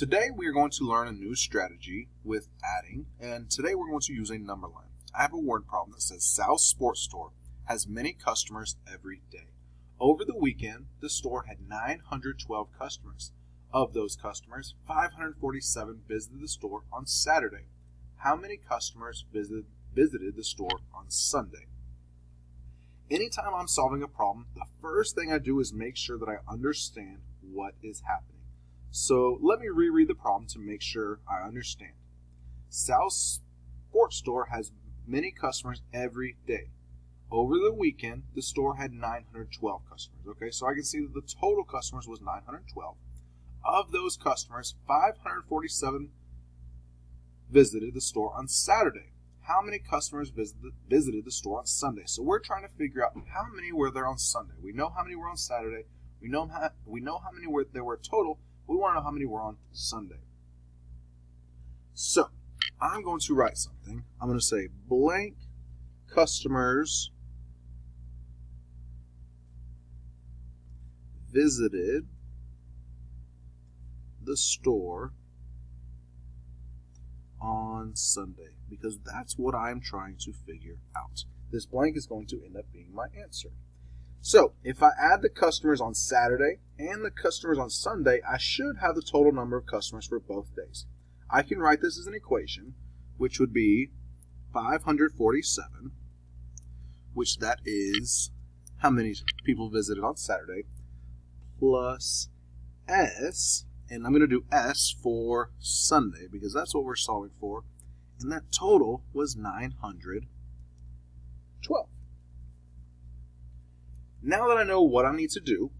Today we are going to learn a new strategy with adding, and today we're going to use a number line. I have a word problem that says South Sports Store has many customers every day. Over the weekend, the store had 912 customers. Of those customers, 547 visited the store on Saturday. How many customers visited the store on Sunday? Anytime I'm solving a problem, the first thing I do is make sure that I understand what is happening. So let me reread the problem to make sure I understand. South Sports Store has many customers every day. Over the weekend, the store had 912 customers. Okay, so I can see that the total customers was 912. Of those customers, 547 visited the store on Saturday. How many customers visited the store on Sunday? So we're trying to figure out how many were there on Sunday. We know how many were on Saturday. We know how many there were total. We want to know how many were on Sunday. So I'm going to write something. I'm going to say blank customers visited the store on Sunday, because that's what I'm trying to figure out. This blank is going to end up being my answer. So if I add the customers on Saturday and the customers on Sunday, I should have the total number of customers for both days. I can write this as an equation, which would be 547, which that is how many people visited on Saturday, plus S, and I'm going to do S for Sunday because that's what we're solving for, and that total was 912. Now that I know what I need to do,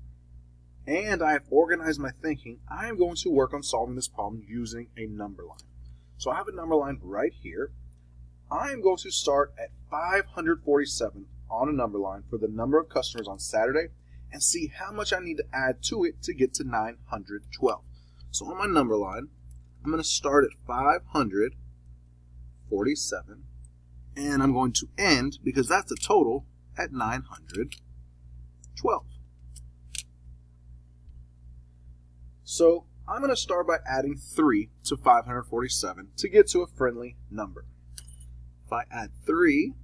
and I have organized my thinking, I am going to work on solving this problem using a number line. So I have a number line right here. I am going to start at 547 on a number line for the number of customers on Saturday and see how much I need to add to it to get to 912. So on my number line, I'm going to start at 547, and I'm going to end, because that's the total, at 912. So I'm going to start by adding 3 to 547 to get to a friendly number. If I add 3,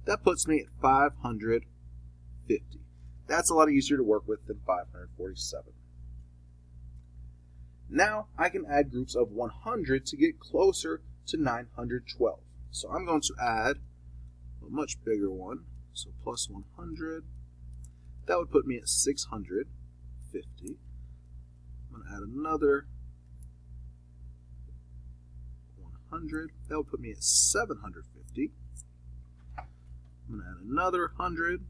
that puts me at 550. That's a lot easier to work with than 547. Now I can add groups of 100 to get closer to 912. So I'm going to add a much bigger one. So plus 100, that would put me at 650. I'm going to add another 100, that would put me at 750. I'm going to add another 100,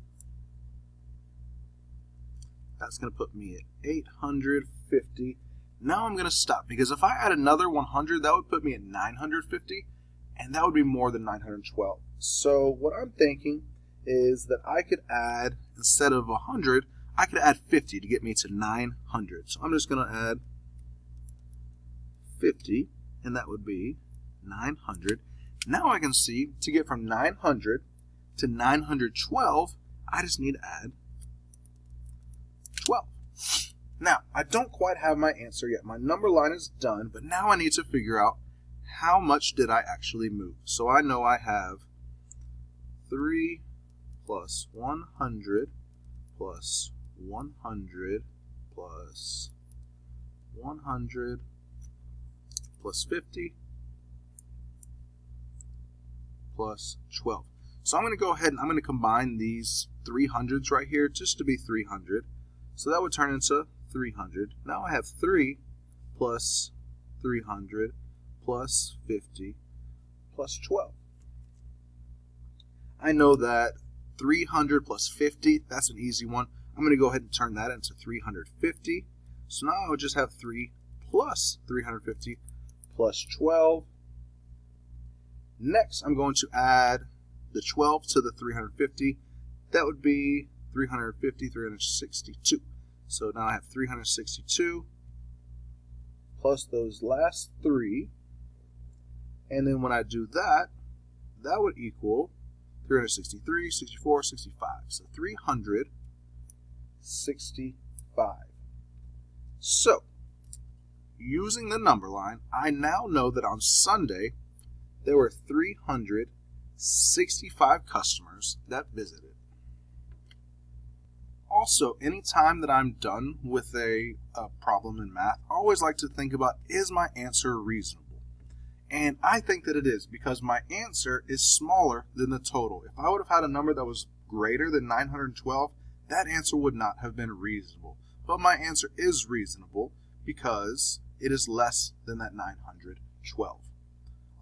that's going to put me at 850. Now I'm going to stop, because if I add another 100, that would put me at 950, and that would be more than 912. So what I'm thinking is that I could add, instead of 100, I could add 50 to get me to 900. So I'm just going to add 50, and that would be 900. Now I can see, to get from 900 to 912, I just need to add 12. Now, I don't quite have my answer yet. My number line is done, but now I need to figure out how much did I actually move. So I know I have 3 plus 100 plus 100 plus 100 plus 50 plus 12. So I'm going to go ahead and I'm going to combine these 300s right here just to be 300. So that would turn into 300. Now I have 3 plus 300 plus 50 plus 12. I know that 300 plus 50, that's an easy one. I'm going to go ahead and turn that into 350. So now I would just have 3 plus 350 plus 12. Next, I'm going to add the 12 to the 350. That would be 350, 362. So now I have 362 plus those last 3. And then when I do that, that would equal 363, 64, 65. So 365. So using the number line, I now know that on Sunday there were 365 customers that visited. Also, anytime that I'm done with a problem in math, I always like to think about, is my answer reasonable? And I think that it is, because my answer is smaller than the total. If I would have had a number that was greater than 912, that answer would not have been reasonable. But my answer is reasonable because it is less than that 912.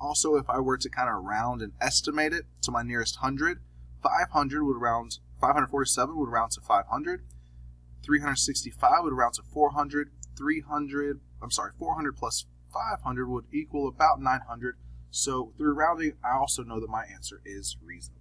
Also, if I were to kind of round and estimate it to my nearest hundred, 547 would round to 500, 365 would round to 400, 400 plus 500 would equal about 900. So through rounding, I also know that my answer is reasonable.